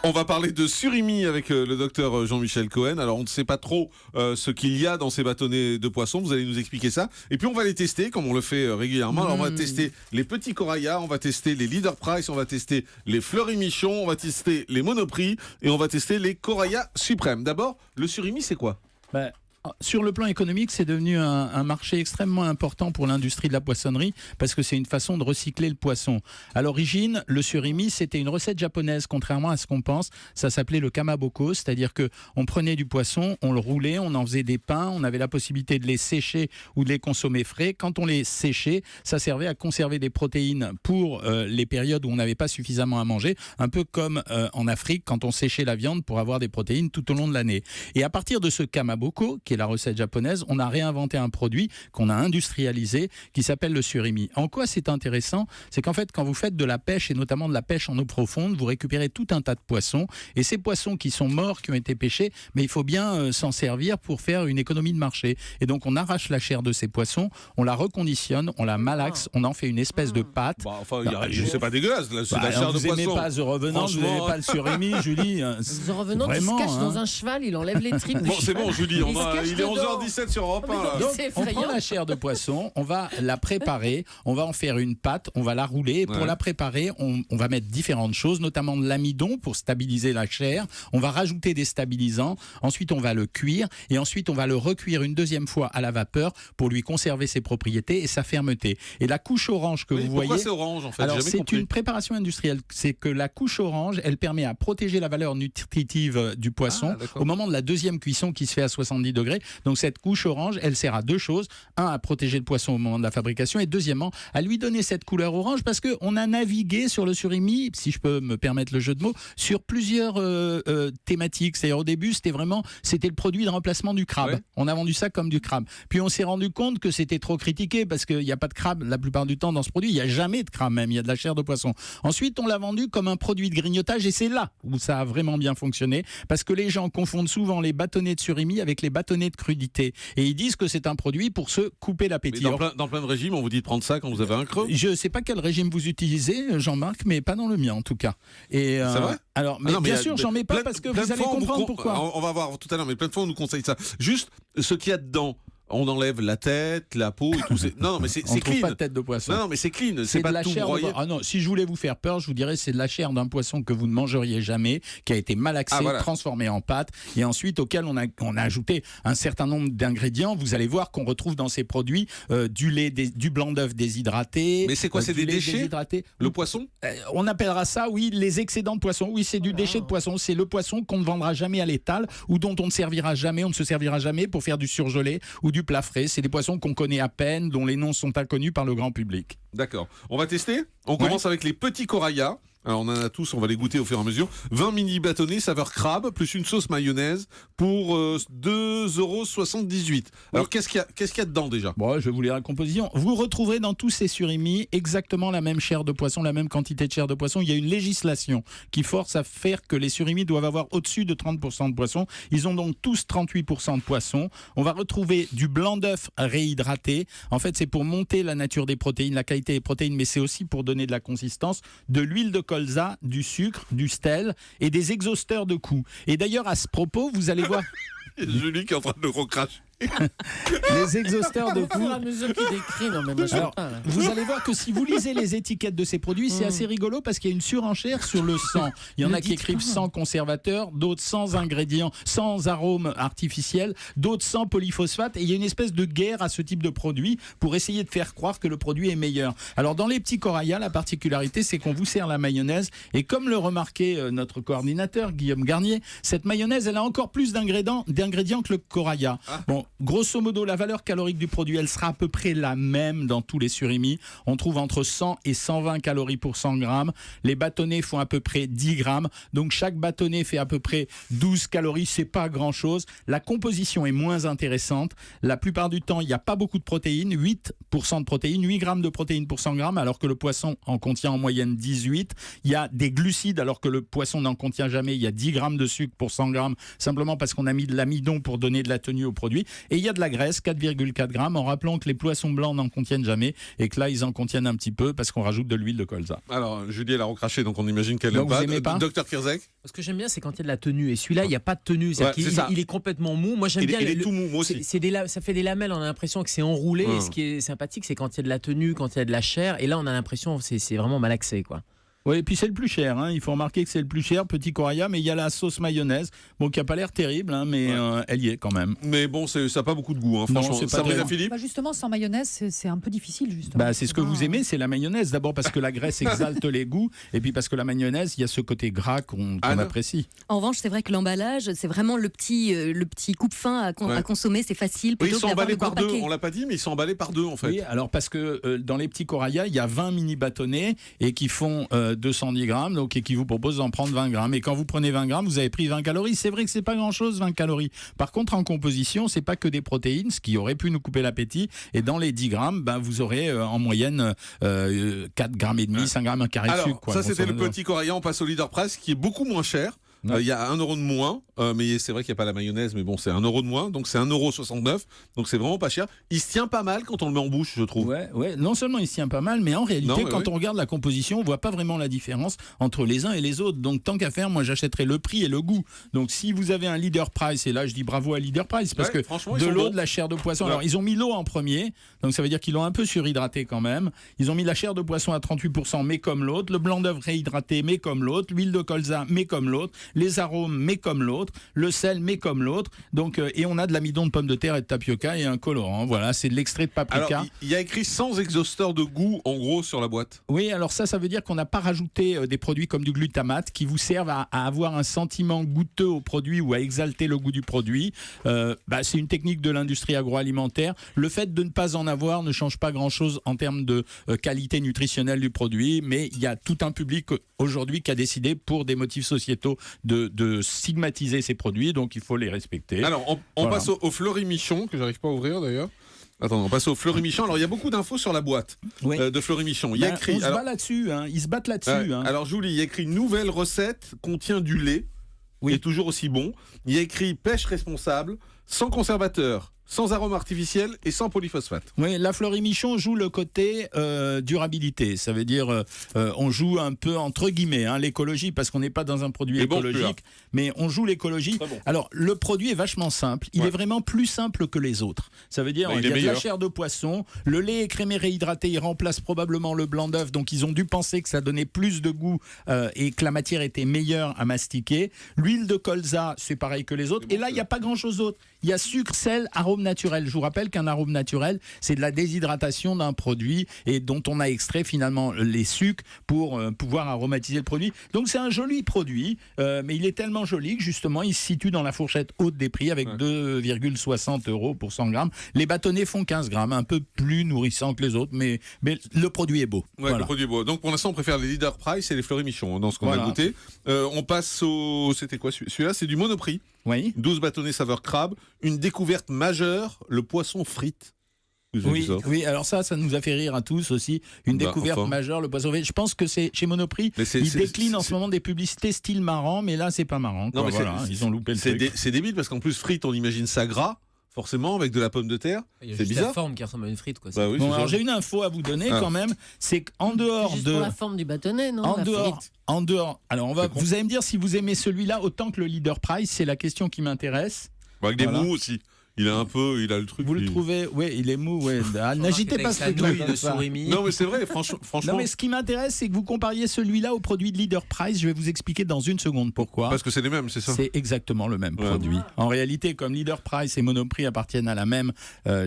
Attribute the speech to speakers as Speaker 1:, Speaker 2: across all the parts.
Speaker 1: On va parler de surimi avec le docteur Jean-Michel Cohen. Alors, on ne sait pas trop ce qu'il y a dans ces bâtonnets de poisson. Vous allez nous expliquer ça. Et puis, on va les tester, comme on le fait régulièrement. Alors, on va tester les petits Coraya, on va tester les Leader Price, on va tester les Fleury Michon, on va tester les Monoprix et on va tester les Coraya Suprême. D'abord, le surimi, c'est quoi ?
Speaker 2: Sur le plan économique, c'est devenu un marché extrêmement important pour l'industrie de la poissonnerie parce que c'est une façon de recycler le poisson. À l'origine, le surimi, c'était une recette japonaise, contrairement à ce qu'on pense. Ça s'appelait le kamaboko, c'est-à-dire qu'on prenait du poisson, on le roulait, on en faisait des pains, on avait la possibilité de les sécher ou de les consommer frais. Quand on les séchait, ça servait à conserver des protéines pour les périodes où on n'avait pas suffisamment à manger, un peu comme en Afrique, quand on séchait la viande pour avoir des protéines tout au long de l'année. Et à partir de ce kamaboko, qui est la recette japonaise, on a réinventé un produit qu'on a industrialisé qui s'appelle le surimi. En quoi c'est intéressant ? C'est qu'en fait, quand vous faites de la pêche et notamment de la pêche en eau profonde, vous récupérez tout un tas de poissons et ces poissons qui sont morts, qui ont été pêchés, mais il faut bien s'en servir pour faire une économie de marché. Et donc on arrache la chair de ces poissons, on la reconditionne, on la malaxe, on en fait une espèce de pâte.
Speaker 1: C'est pas dégueulasse, là, c'est de la chair de
Speaker 2: vous
Speaker 1: poisson.
Speaker 2: N'aimez pas The Revenant, vous n'aimez pas le surimi, Julie.
Speaker 3: The Revenant, il se cache dans un cheval, il enlève les tripes.
Speaker 1: Bon, c'est bon, Julie, il est 11h17 sur Europe 1.
Speaker 2: Donc, on prend la chair de poisson, on va la préparer, on va en faire une pâte, on va la rouler. Et pour la préparer, on va mettre différentes choses, notamment de l'amidon pour stabiliser la chair. On va rajouter des stabilisants. Ensuite, on va le cuire. Et ensuite, on va le recuire une deuxième fois à la vapeur pour lui conserver ses propriétés et sa fermeté. Et la couche orange que vous voyez...
Speaker 1: Pourquoi c'est orange, en fait ?
Speaker 2: Alors, c'est une préparation industrielle. C'est que la couche orange, elle permet à protéger la valeur nutritive du poisson au moment de la deuxième cuisson qui se fait à 70 degrés. Donc, cette couche orange, elle sert à deux choses. Un, à protéger le poisson au moment de la fabrication et deuxièmement, à lui donner cette couleur orange parce qu'on a navigué sur le surimi, si je peux me permettre le jeu de mots, sur plusieurs thématiques. C'est-à-dire au début, c'était le produit de remplacement du crabe. Ouais. On a vendu ça comme du crabe. Puis on s'est rendu compte que c'était trop critiqué parce qu'il n'y a pas de crabe la plupart du temps dans ce produit. Il n'y a jamais de crabe même, il y a de la chair de poisson. Ensuite, on l'a vendu comme un produit de grignotage et c'est là où ça a vraiment bien fonctionné parce que les gens confondent souvent les bâtonnets de surimi avec les bâtonnets de crudité. Et ils disent que c'est un produit pour se couper l'appétit.
Speaker 1: Dans plein de régimes, on vous dit de prendre ça quand vous avez un creux ?
Speaker 2: Je ne sais pas quel régime vous utilisez, Jean-Marc, mais pas dans le mien en tout cas. Et,
Speaker 1: c'est vrai ?
Speaker 2: Alors, mais bien sûr, j'en mets pas parce que vous allez comprendre pourquoi.
Speaker 1: On va voir tout à l'heure, mais plein de fois on nous conseille ça. Juste ce qu'il y a dedans. On enlève la tête, la peau et tout. Non, mais c'est clean.
Speaker 2: On trouve pas de tête de poisson.
Speaker 1: Non, mais c'est clean. C'est pas
Speaker 2: de la
Speaker 1: tout
Speaker 2: chair
Speaker 1: broyé.
Speaker 2: Ah non, si je voulais vous faire peur, je vous dirais c'est de la chair d'un poisson que vous ne mangeriez jamais, qui a été malaxé, transformé en pâte, et ensuite auquel on a ajouté un certain nombre d'ingrédients. Vous allez voir qu'on retrouve dans ces produits du lait, du blanc d'œuf déshydraté.
Speaker 1: Mais c'est quoi ? C'est des déchets ? Le poisson ?
Speaker 2: On appellera ça, oui, les excédents de poisson. Oui, c'est du déchet de poisson. C'est le poisson qu'on ne vendra jamais à l'étal ou dont on ne se servira jamais pour faire du surgelé ou du plat frais. C'est des poissons qu'on connaît à peine, dont les noms sont inconnus par le grand public.
Speaker 1: D'accord. On va tester ? On commence avec les petits Coraya. Alors on en a tous, on va les goûter au fur et à mesure. 20 mini bâtonnets saveur crabe, plus une sauce mayonnaise pour 2,78 €. Alors qu'est-ce qu'il y a dedans déjà ?
Speaker 2: Bon, je vais vous lire la composition. Vous retrouverez dans tous ces surimi exactement la même chair de poisson, la même quantité de chair de poisson. Il y a une législation qui force à faire que les surimi doivent avoir au-dessus de 30% de poisson. Ils ont donc tous 38% de poisson. On va retrouver du blanc d'œuf réhydraté. En fait, c'est pour monter la nature des protéines, la qualité des protéines, mais c'est aussi pour donner de la consistance, de l'huile de colza, du sucre, du sel et des exhausteurs de cou. Et d'ailleurs, à ce propos, vous allez voir...
Speaker 1: Julie qui est en train de recracher.
Speaker 2: Les exhausteurs de cou.
Speaker 3: Alors,
Speaker 2: vous allez voir que si vous lisez les étiquettes de ces produits, c'est assez rigolo parce qu'il y a une surenchère sur le sang. Il y en a qui écrivent sans conservateur, d'autres sans ingrédients, sans arômes artificiels, d'autres sans polyphosphate. Et il y a une espèce de guerre à ce type de produit pour essayer de faire croire que le produit est meilleur. Alors dans les petits Coraya, la particularité, c'est qu'on vous sert la mayonnaise. Et comme le remarquait notre coordinateur, Guillaume Garnier, cette mayonnaise, elle a encore plus d'ingrédients que le Coraya. Bon, grosso modo, la valeur calorique du produit, elle sera à peu près la même dans tous les surimi. On trouve entre 100 et 120 calories pour 100 grammes. Les bâtonnets font à peu près 10 grammes. Donc, chaque bâtonnet fait à peu près 12 calories. C'est pas grand-chose. La composition est moins intéressante. La plupart du temps, il n'y a pas beaucoup de protéines. 8% de protéines, 8 grammes de protéines pour 100 grammes, alors que le poisson en contient en moyenne 18. Il y a des glucides, alors que le poisson n'en contient jamais. Il y a 10 grammes de sucre pour 100 grammes, simplement parce qu'on a mis de l'amidon pour donner de la tenue au produit. Et il y a de la graisse, 4,4 grammes, en rappelant que les poissons blancs n'en contiennent jamais et que là, ils en contiennent un petit peu parce qu'on rajoute de l'huile de colza.
Speaker 1: Alors, Julie, elle a recraché, donc on imagine qu'elle
Speaker 2: Donc,
Speaker 1: n'aime
Speaker 2: vous aimez pas.
Speaker 1: Dr Kirzek.
Speaker 3: Ce que j'aime bien, c'est quand il y a de la tenue. Et celui-là, il n'y a pas de tenue. Il est complètement mou. Moi, j'aime bien.
Speaker 1: Il est tout mou, moi aussi.
Speaker 3: Ça fait des lamelles, on a l'impression que c'est enroulé. Et ce qui est sympathique, c'est quand il y a de la tenue, quand il y a de la chair. Et là, on a l'impression que c'est vraiment malaxé, quoi.
Speaker 2: Oui, et puis c'est le plus cher. Il faut remarquer que c'est le plus cher, petit Coraya, mais il y a la sauce mayonnaise, bon, qui n'a pas l'air terrible, mais elle y est quand même.
Speaker 1: Mais bon, ça n'a pas beaucoup de goût, franchement.
Speaker 2: Non, c'est pas
Speaker 1: Sabrina
Speaker 2: très...
Speaker 1: Philippe.
Speaker 4: Justement, sans mayonnaise, c'est un peu difficile, justement.
Speaker 2: C'est ce que vous aimez, c'est la mayonnaise. D'abord parce que la graisse exalte les goûts, et puis parce que la mayonnaise, il y a ce côté gras qu'on apprécie.
Speaker 5: En revanche, c'est vrai que l'emballage, c'est vraiment le petit coupe-fin à consommer, c'est facile.
Speaker 1: Oui, ils sont emballés par deux, on l'a pas dit, mais ils sont emballés par deux, en fait.
Speaker 2: Oui, alors parce que dans les petits Coraya, il y a 20 mini bâtonnets et qui font 210 grammes. Donc, et qui vous propose d'en prendre 20 grammes. Et quand vous prenez 20 grammes, vous avez pris 20 calories. C'est vrai que c'est pas grand-chose, 20 calories. Par contre, en composition, c'est pas que des protéines, ce qui aurait pu nous couper l'appétit. Et dans les 10 grammes, vous aurez en moyenne 4 grammes et demi, 5 grammes, un carré de sucre.
Speaker 1: Ça, c'était le petit Coraya. On passe au Leader Price, qui est beaucoup moins cher. Il y a 1 euro de moins, mais c'est vrai qu'il n'y a pas la mayonnaise, mais bon, c'est 1 euro de moins, donc c'est 1,69 €, donc c'est vraiment pas cher. Il se tient pas mal quand on le met en bouche, je trouve.
Speaker 2: Ouais. Non seulement il se tient pas mal, mais en réalité, quand on regarde la composition, on voit pas vraiment la différence entre les uns et les autres. Donc tant qu'à faire, moi j'achèterais le prix et le goût. Donc si vous avez un Leader Price, et là je dis bravo à Leader Price, parce que de l'eau, de la chair de poisson. Alors ils ont mis l'eau en premier, donc ça veut dire qu'ils l'ont un peu surhydraté quand même. Ils ont mis la chair de poisson à 38%, mais comme l'autre, le blanc d'œuf réhydraté, mais comme l'autre, l'huile de colza, mais comme l'autre, les arômes, mais comme l'autre, le sel, mais comme l'autre. Donc, et on a de l'amidon de pommes de terre et de tapioca et un colorant. Voilà, c'est de l'extrait de paprika.
Speaker 1: Alors, il y a écrit sans exhausteur de goût, en gros, sur la boîte.
Speaker 2: Oui, alors ça veut dire qu'on n'a pas rajouté des produits comme du glutamate qui vous servent à avoir un sentiment goûteux au produit ou à exalter le goût du produit. C'est une technique de l'industrie agroalimentaire. Le fait de ne pas en avoir ne change pas grand-chose en termes de qualité nutritionnelle du produit, mais il y a tout un public aujourd'hui qui a décidé, pour des motifs sociétaux, de stigmatiser ces produits, donc il faut les respecter.
Speaker 1: Alors, on passe au Fleury-Michon, que j'arrive pas à ouvrir d'ailleurs. Attends, on passe au Fleury-Michon. Alors, il y a beaucoup d'infos sur la boîte de Fleury-Michon. Il y a écrit.
Speaker 2: On se bat là-dessus, ils se battent là-dessus.
Speaker 1: Alors, Julie, il y a écrit nouvelle recette, contient du lait, et toujours aussi bon. Il y a écrit pêche responsable, sans conservateur, sans arôme artificiel et sans polyphosphate.
Speaker 2: Oui, la Fleury-Michon joue le côté durabilité. Ça veut dire on joue un peu entre guillemets l'écologie, parce qu'on n'est pas dans un produit écologique, mais on joue l'écologie. Bon. Alors le produit est vachement simple. Il est vraiment plus simple que les autres. Ça veut dire il y a de la chair de poisson, le lait écrémé réhydraté, il remplace probablement le blanc d'œuf, donc ils ont dû penser que ça donnait plus de goût et que la matière était meilleure à mastiquer. L'huile de colza, c'est pareil que les autres. Et là, il n'y a pas grand-chose d'autre. Il y a sucre, sel, arôme naturel. Je vous rappelle qu'un arôme naturel, c'est de la déshydratation d'un produit et dont on a extrait finalement les sucres pour pouvoir aromatiser le produit. Donc c'est un joli produit, mais il est tellement joli que justement il se situe dans la fourchette haute des prix avec 2,60 € pour 100 grammes. Les bâtonnets font 15 grammes, un peu plus nourrissants que les autres, mais le produit est beau.
Speaker 1: Le produit est beau. Donc pour l'instant on préfère les Leader Price et les Fleury-Michon dans ce qu'on a goûté. On passe au... C'était quoi celui-là? C'est du Monoprix.
Speaker 2: Oui.
Speaker 1: 12 bâtonnets saveur crabe. Une découverte majeure, le poisson frite.
Speaker 2: Oui, alors ça nous a fait rire à tous aussi. Une découverte majeure, le poisson frite. Je pense que c'est chez Monoprix. Ils déclinent en ce moment des publicités style marrant, mais là c'est pas marrant.
Speaker 1: Non, mais
Speaker 2: ils ont loupé le truc.
Speaker 1: C'est débile parce qu'en plus frite, on imagine ça gras. Forcément, avec de la pomme de terre, c'est bizarre.
Speaker 3: La forme qui ressemble à une frite, quoi.
Speaker 2: Alors j'ai une info à vous donner quand même, c'est qu'en dehors
Speaker 3: juste
Speaker 2: de
Speaker 3: pour la forme du bâtonnet, non?
Speaker 2: En dehors. Alors vous allez me dire si vous aimez celui-là autant que le Leader Price, c'est la question qui m'intéresse.
Speaker 1: Avec des mous aussi. Il a le truc.
Speaker 2: Vous le trouvez? Oui, il est mou. Ouais. N'agitez pas ce truc-là.
Speaker 1: Non, mais c'est vrai, franchement.
Speaker 2: Non, mais ce qui m'intéresse, c'est que vous compariez celui-là au produit de Leader Price. Je vais vous expliquer dans une seconde pourquoi.
Speaker 1: Parce que c'est les mêmes, c'est ça?
Speaker 2: C'est exactement le même produit. En réalité, comme Leader Price et Monoprix appartiennent à la même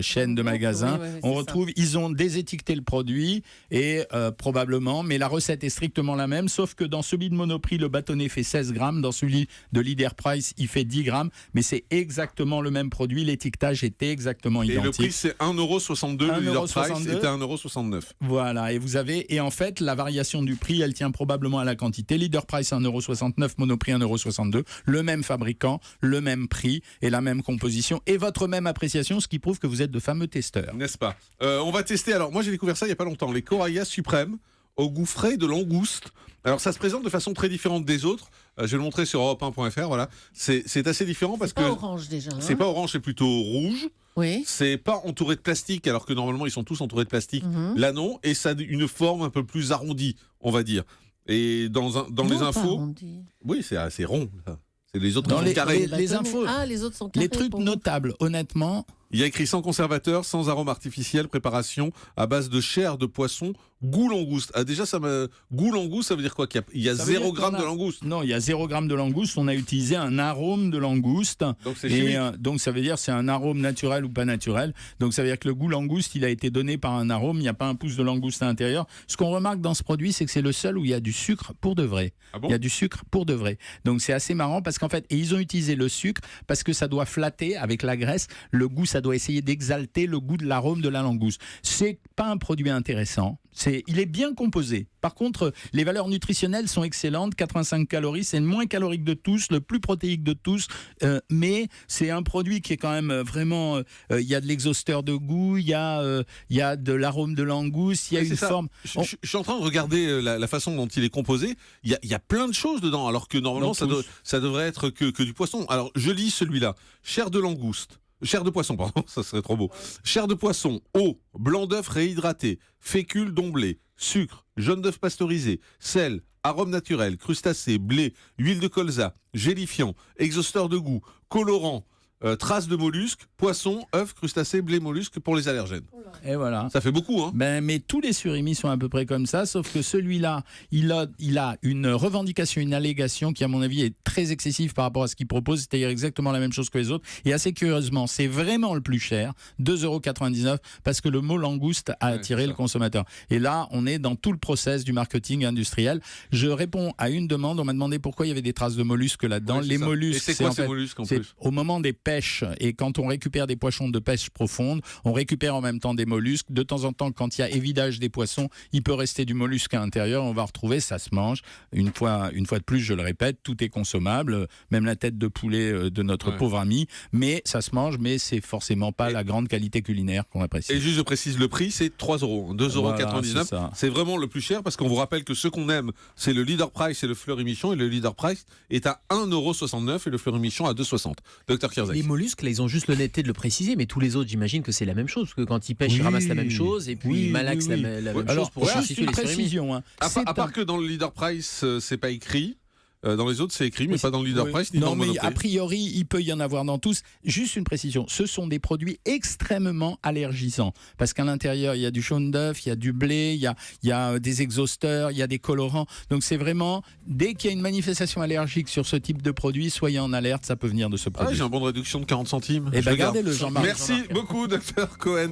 Speaker 2: chaîne de magasins, on retrouve, ils ont désétiqueté le produit et probablement, mais la recette est strictement la même, sauf que dans celui de Monoprix, le bâtonnet fait 16 grammes, dans celui de Leader Price, il fait 10 grammes, mais c'est exactement le même produit. L'étiquetage était exactement identique.
Speaker 1: Et le prix, c'est 1,62 €. Le Leader Price était 1,69 €.
Speaker 2: Voilà, et en fait, la variation du prix, elle tient probablement à la quantité. Leader Price 1,69 €, Monoprix 1,62 €. Le même fabricant, le même prix et la même composition et votre même appréciation, ce qui prouve que vous êtes de fameux testeurs.
Speaker 1: N'est-ce pas? On va tester. Alors, moi, j'ai découvert ça il n'y a pas longtemps. Les Coraya Suprême au goût frais de langouste. Alors ça se présente de façon très différente des autres. Je vais le montrer sur europe1.fr. Voilà, c'est assez différent parce que
Speaker 6: pas orange déjà.
Speaker 1: c'est pas orange, c'est plutôt rouge.
Speaker 6: Oui.
Speaker 1: C'est pas entouré de plastique, alors que normalement ils sont tous entourés de plastique. Là non, et ça a une forme un peu plus arrondie, on va dire. Et dans les infos, oui, c'est assez rond. Là. C'est les autres
Speaker 2: Dans
Speaker 1: qui sont carrés.
Speaker 2: les infos,
Speaker 6: les autres sont carrés.
Speaker 2: les trucs notables, honnêtement.
Speaker 1: Il y a écrit sans conservateur, sans arôme artificiel, préparation à base de chair de poisson, goût langouste. Ah déjà, goût langouste, ça veut dire quoi? Il y a 0 g de langouste.
Speaker 2: Non, il y a 0 g de langouste. On a utilisé un arôme de langouste.
Speaker 1: Donc c'est chimique.
Speaker 2: Donc ça veut dire c'est un arôme naturel ou pas naturel. Donc ça veut dire que le goût langouste, il a été donné par un arôme. Il n'y a pas un pouce de langouste à l'intérieur. Ce qu'on remarque dans ce produit, c'est que c'est le seul où il y a du sucre pour de vrai.
Speaker 1: Ah bon?
Speaker 2: Il y a du sucre pour de vrai. Donc c'est assez marrant parce qu'en fait, et ils ont utilisé le sucre parce que ça doit flatter avec la graisse. Le goût, ça doit essayer d'exalter le goût de l'arôme de la langouste. C'est pas un produit intéressant. Il est bien composé. Par contre, les valeurs nutritionnelles sont excellentes. 85 calories, c'est le moins calorique de tous, le plus protéique de tous. Mais c'est un produit qui est quand même vraiment... Il y a de l'exhausteur de goût, il y a de l'arôme de langouste, il y a une forme...
Speaker 1: Je suis en train de regarder la façon dont il est composé. Il y a plein de choses dedans, alors que normalement, ça devrait être que du poisson. Alors, je lis celui-là. Chair de langouste. Chair de poisson, pardon, ça serait trop beau. Chair de poisson, eau, blanc d'œuf réhydraté, fécule d'omblé, sucre, jaune d'œuf pasteurisé, sel, arôme naturel, crustacés, blé, huile de colza, gélifiant, exhausteur de goût, colorant, traces de mollusques, poisson, œufs, crustacés, blé, mollusques pour les allergènes.
Speaker 2: Et voilà.
Speaker 1: Ça fait beaucoup, hein.
Speaker 2: Mais tous les surimi sont à peu près comme ça, sauf que celui-là, il a une revendication, une allégation qui, à mon avis, est très excessive par rapport à ce qu'il propose, c'est-à-dire exactement la même chose que les autres. Et assez curieusement, c'est vraiment le plus cher, 2,99 €, parce que le mot langouste a attiré le consommateur. Et là, on est dans tout le process du marketing industriel. Je réponds à une demande, on m'a demandé pourquoi il y avait des traces de mollusques là-dedans. Les mollusques,
Speaker 1: et c'est quoi ces mollusques en plus?
Speaker 2: Au moment des pêches, et quand on récupère des poissons de pêche profonde, on récupère en même temps des mollusques. De temps en temps, quand il y a évidage des poissons, il peut rester du mollusque à l'intérieur. On va retrouver, ça se mange. Une fois de plus, je le répète, tout est consommable, même la tête de poulet de notre pauvre ami. Mais ça se mange, mais c'est forcément pas la grande qualité culinaire qu'on apprécie.
Speaker 1: Et juste, je précise, le prix, c'est 3 €, 2,99 €. Voilà, c'est vraiment le plus cher parce qu'on vous rappelle que ce qu'on aime, c'est le Leader Price et le Fleury Michon. Et le Leader Price est à 1,69 € et le Fleury Michon à 2,60 €. Dr Kirzac.
Speaker 3: Les mollusques, là, ils ont juste l'honnêteté de le préciser, mais tous les autres, j'imagine que c'est la même chose. Parce que quand ils pêchent, ils ramassent la même chose et puis ils malaxent la même chose pour substituer les
Speaker 2: précision. Hein.
Speaker 1: À part que dans le Leader Price, c'est pas écrit. Dans les autres, c'est écrit, mais pas dans le Leader Price ni dans le Monoprix.
Speaker 2: Non, mais a priori, il peut y en avoir dans tous. Juste une précision, ce sont des produits extrêmement allergisants. Parce qu'à l'intérieur, il y a du jaune d'œuf, il y a du blé, il y a des exhausteurs, il y a des colorants. Donc c'est vraiment, dès qu'il y a une manifestation allergique sur ce type de produit, soyez en alerte, ça peut venir de ce produit.
Speaker 1: J'ai un bon de réduction de 40 centimes.
Speaker 2: Et bien, gardez-le, Jean-Marc.
Speaker 1: Merci beaucoup, Dr Cohen.